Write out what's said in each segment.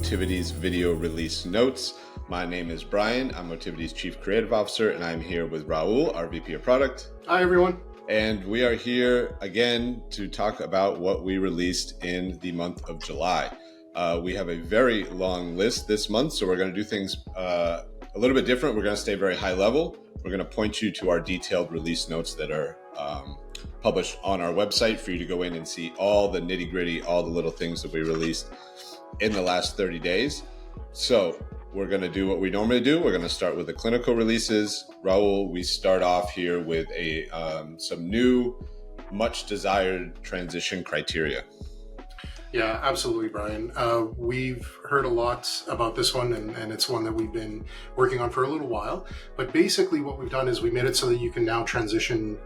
Motivity's video release notes. My name is Brian. I'm Motivity's Chief Creative Officer, and I'm here with Raul, our VP of Product. Hi, everyone. And we are here again to talk about what we released in the month of July. We have a very long list this month, so we're going to do things a little bit different. We're going to stay very high level. We're going to point you to our detailed release notes that are published on our website for you to go in and see all the nitty gritty, all the little things that we released in the last 30 days. So we're going to do what we normally do. We're going to start with the clinical releases. Raul, we start off here with some new, much desired transition criteria. Yeah, absolutely, Brian. We've heard a lot about this one, and it's one that we've been working on for a little while. But basically what we've done is we made it so that you can now transition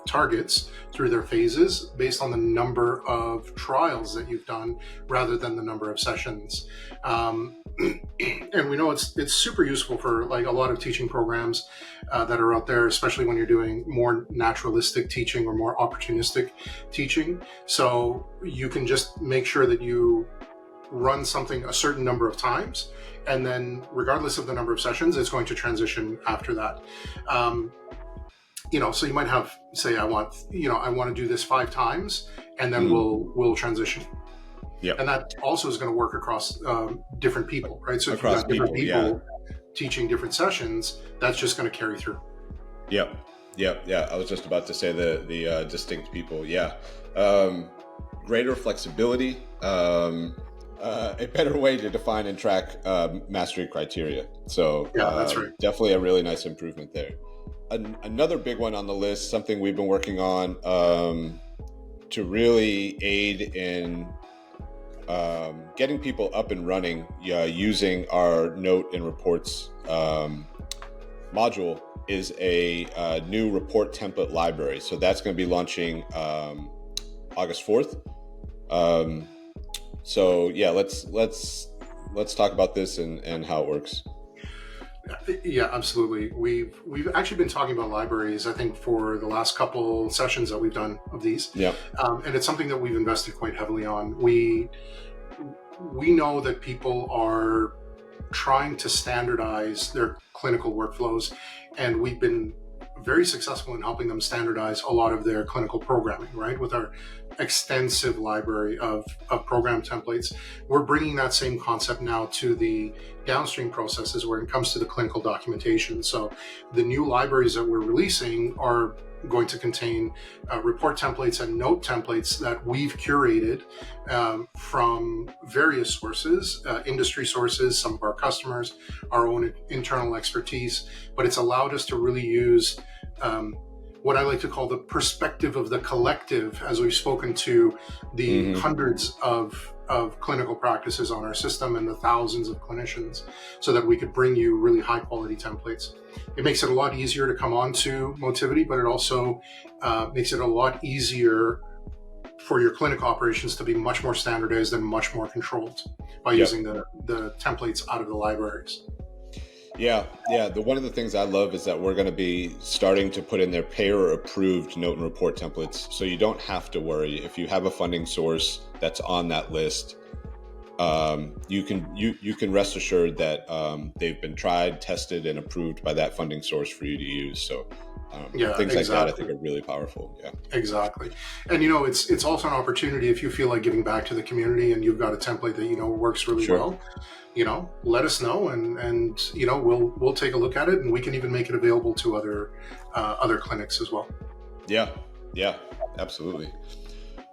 targets through their phases based on the number of trials that you've done rather than the number of sessions. And we know it's super useful for like a lot of teaching programs that are out there, especially when you're doing more naturalistic teaching or more opportunistic teaching. So you can just make sure that you run something a certain number of times, and then regardless of the number of sessions, it's going to transition after that. So you might have, say, I want to do this 5 times, and then we'll transition. Yep. And that also is going to work across different people, right? So if across you've got different people teaching different sessions, that's just going to carry through. Yep. I was just about to say the distinct people. Yeah. Greater flexibility, a better way to define and track mastery criteria. So that's right. Definitely a really nice improvement there. Another big one on the list, something we've been working on to really aid in getting people up and running using our note and reports module is a new report template library. So that's going to be launching August 4th. So yeah, let's talk about this and how it works. Yeah, absolutely. We've actually been talking about libraries, I think, for the last couple sessions that we've done of these. Yeah. And it's something that we've invested quite heavily on. We know that people are trying to standardize their clinical workflows, and we've been very successful in helping them standardize a lot of their clinical programming, right? With our extensive library of program templates. We're bringing that same concept now to the downstream processes where it comes to the clinical documentation. So the new libraries that we're releasing are going to contain report templates and note templates that we've curated from various sources, industry sources, some of our customers, our own internal expertise, but it's allowed us to really use what I like to call the perspective of the collective, as we've spoken to the hundreds of clinical practices on our system and the thousands of clinicians, so that we could bring you really high quality templates. It makes it a lot easier to come on to Motivity, but it also makes it a lot easier for your clinical operations to be much more standardized and much more controlled by using the templates out of the libraries. Yeah. One of the things I love is that we're going to be starting to put in their payer approved note and report templates. So you don't have to worry if you have a funding source that's on that list. You can rest assured that they've been tried, tested, and approved by that funding source for you to use. So things like that I think are really powerful. Yeah, exactly. And it's also an opportunity if you feel like giving back to the community and you've got a template that works really well. Let us know, and we'll take a look at it, and we can even make it available to other clinics as well. Yeah, absolutely.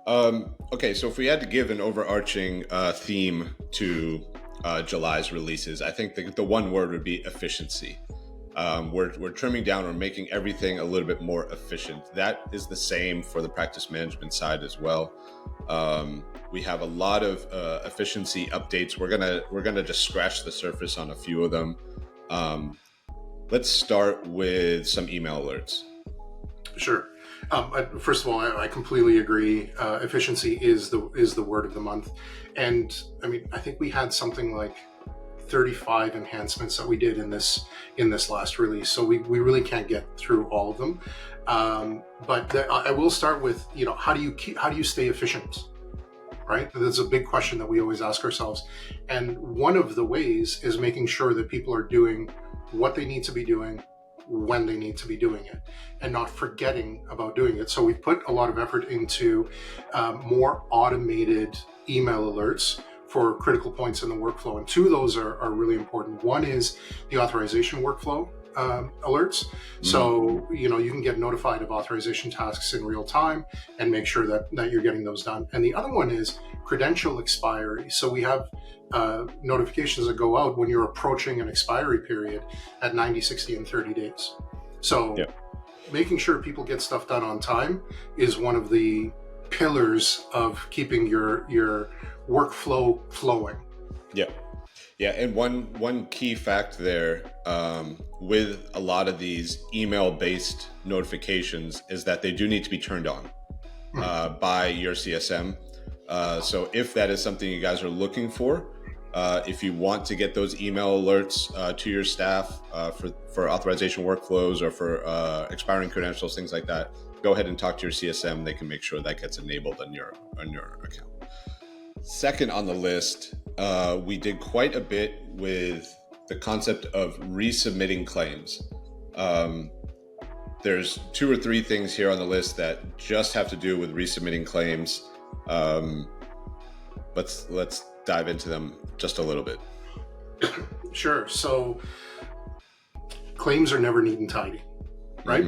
Okay, so if we had to give an overarching theme to July's releases, I think the one word would be efficiency. We're trimming down or making everything a little bit more efficient. That is the same for the practice management side as well. We have a lot of efficiency updates. We're gonna just scratch the surface on a few of them. Let's start with some email alerts. Sure. First of all, I completely agree. Efficiency is the word of the month, and I think we had something like 35 enhancements that we did in this last release. So we really can't get through all of them. But I will start with, how do you stay efficient? right? That's a big question that we always ask ourselves. And one of the ways is making sure that people are doing what they need to be doing when they need to be doing it and not forgetting about doing it. So we've put a lot of effort into more automated email alerts for critical points in the workflow. And two of those are really important. One is the authorization workflow alerts. So, you can get notified of authorization tasks in real time and make sure that you're getting those done. And the other one is credential expiry. So we have notifications that go out when you're approaching an expiry period at 90, 60, and 30 days. So making sure people get stuff done on time is one of the pillars of keeping your workflow flowing. Yeah, and one key fact there with a lot of these email-based notifications is that they do need to be turned on by your CSM. So if that is something you guys are looking for, if you want to get those email alerts to your staff for authorization workflows or for expiring credentials, things like that, go ahead and talk to your CSM. They can make sure that gets enabled on your account. Second on the list, we did quite a bit with the concept of resubmitting claims. There's 2 or 3 things here on the list that just have to do with resubmitting claims. Let's dive into them just a little bit. Sure. So claims are never neat and tidy, right?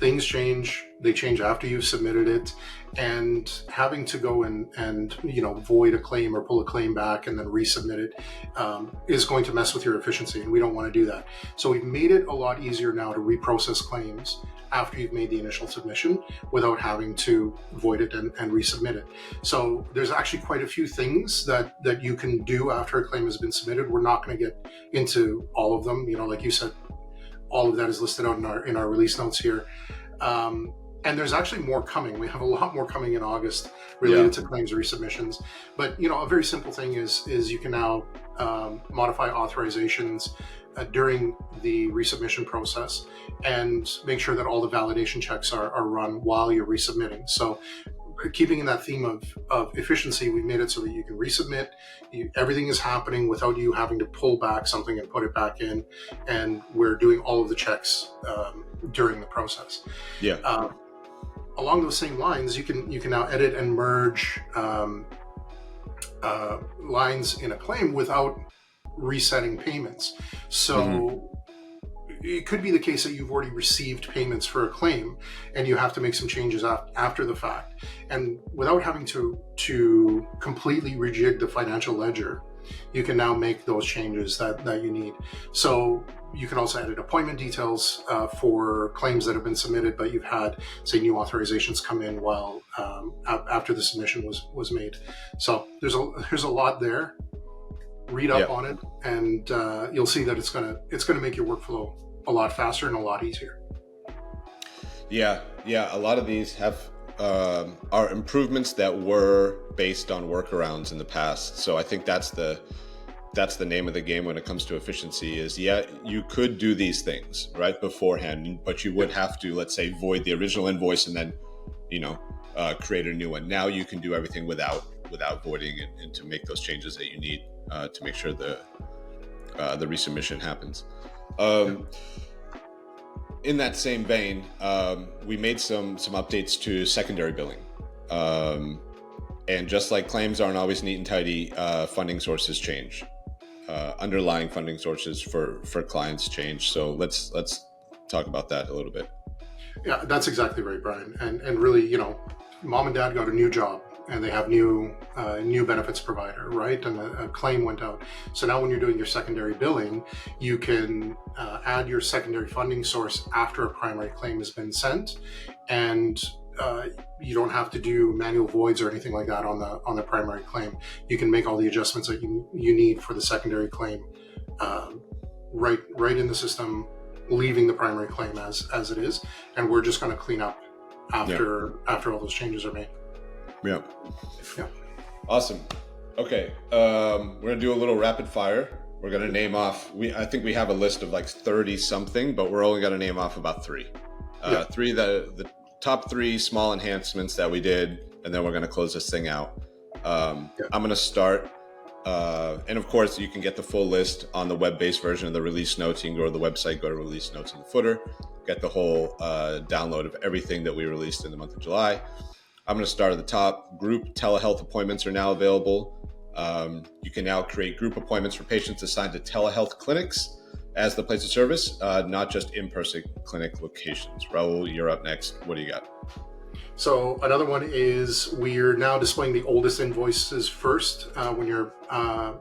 Things change. They change after you've submitted it, and having to go and void a claim or pull a claim back and then resubmit it is going to mess with your efficiency, and we don't want to do that. So we've made it a lot easier now to reprocess claims after you've made the initial submission without having to void it and resubmit it. So there's actually quite a few things that you can do after a claim has been submitted. We're not going to get into all of them. Like you said, all of that is listed out in our release notes here. And there's actually more coming. We have a lot more coming in August related to claims resubmissions. But a very simple thing is you can now modify authorizations during the resubmission process and make sure that all the validation checks are run while you're resubmitting. So keeping in that theme of efficiency, we made it so that you can resubmit. Everything is happening without you having to pull back something and put it back in. And we're doing all of the checks during the process. Along those same lines, you can now edit and merge lines in a claim without resetting payments. So it could be the case that you've already received payments for a claim and you have to make some changes after the fact. And without having to completely rejig the financial ledger, you can now make those changes that you need. So you can also edit appointment details for claims that have been submitted, but you've had, say, new authorizations come in while after the submission was made. So there's a lot there. Read up on it, and you'll see that it's gonna make your workflow a lot faster and a lot easier. Yeah. A lot of these are improvements that were based on workarounds in the past. So I think that's the name of the game when it comes to efficiency is, you could do these things right beforehand, but you would have to, let's say, void the original invoice and then, create a new one. Now you can do everything without voiding it and to make those changes that you need to make sure the resubmission happens. In that same vein, we made some updates to secondary billing. And just like claims aren't always neat and tidy, funding sources change. Underlying funding sources for clients change. So let's talk about that a little bit. Yeah, that's exactly right, Brian. And really, mom and dad got a new job and they have new benefits provider, right? And a claim went out. So now when you're doing your secondary billing, you can add your secondary funding source after a primary claim has been sent, and you don't have to do manual voids or anything like that on the primary claim. You can make all the adjustments that you need for the secondary claim right in the system, leaving the primary claim as it is, and we're just going to clean up after all those changes are made. Yeah. Awesome. Okay. We're going to do a little rapid fire. We're going to name off, I think we have a list of like 30 something, but we're only going to name off about 3. 3, the top 3 small enhancements that we did, and then we're going to close this thing out. I'm going to start. And of course, you can get the full list on the web-based version of the release notes. You can go to the website, go to release notes in the footer, get the whole download of everything that we released in the month of July. I'm going to start at the top. Group telehealth appointments are now available. You can now create group appointments for patients assigned to telehealth clinics as the place of service, not just in-person clinic locations. Raul, you're up next. What do you got? So another one is we're now displaying the oldest invoices first when you're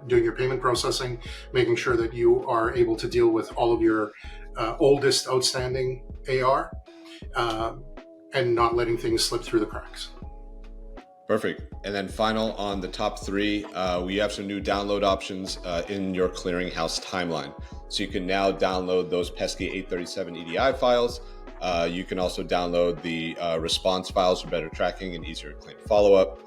doing your payment processing, making sure that you are able to deal with all of your oldest outstanding AR and not letting things slip through the cracks. Perfect. And then final on the top three, we have some new download options in your Clearinghouse timeline. So you can now download those pesky 837 EDI files. You can also download the response files for better tracking and easier claim follow-up,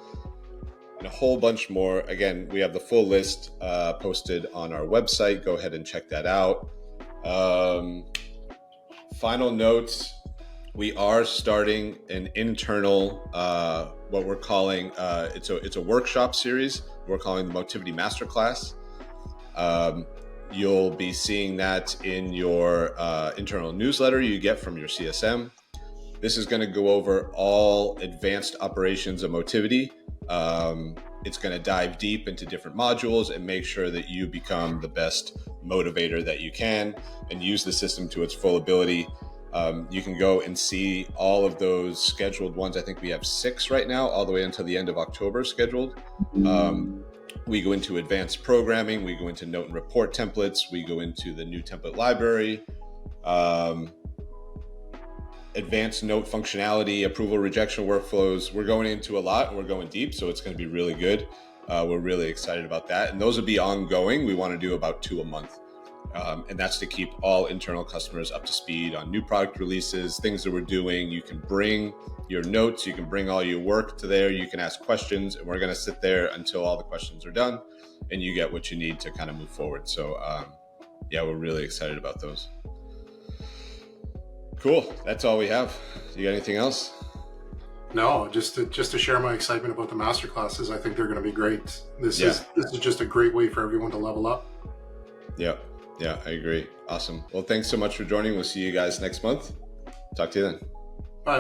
and a whole bunch more. Again, we have the full list posted on our website. Go ahead and check that out. Final notes, we are starting an internal, what we're calling, it's a workshop series. We're calling the Motivity Masterclass. You'll be seeing that in your internal newsletter you get from your CSM. This is going to go over all advanced operations of Motivity. It's going to dive deep into different modules and make sure that you become the best motivator that you can and use the system to its full ability. You can go and see all of those scheduled ones. I think we have 6 right now, all the way until the end of October scheduled. We go into advanced programming, we go into note and report templates, we go into the new template library, advanced note functionality, approval rejection workflows. We're going into a lot and we're going deep, so it's going to be really good. We're really excited about that. And those will be ongoing. We want to do about 2 a month. And that's to keep all internal customers up to speed on new product releases, things that we're doing. You can bring your notes, you can bring all your work to there, you can ask questions, and we're going to sit there until all the questions are done and you get what you need to kind of move forward. So yeah, we're really excited about those. Cool. That's all we have. You got anything else? No, just to share my excitement about the master classes. I think they're going to be great. This is just a great way for everyone to level up. Yeah, I agree. Awesome. Well, thanks so much for joining. We'll see you guys next month. Talk to you then. Bye.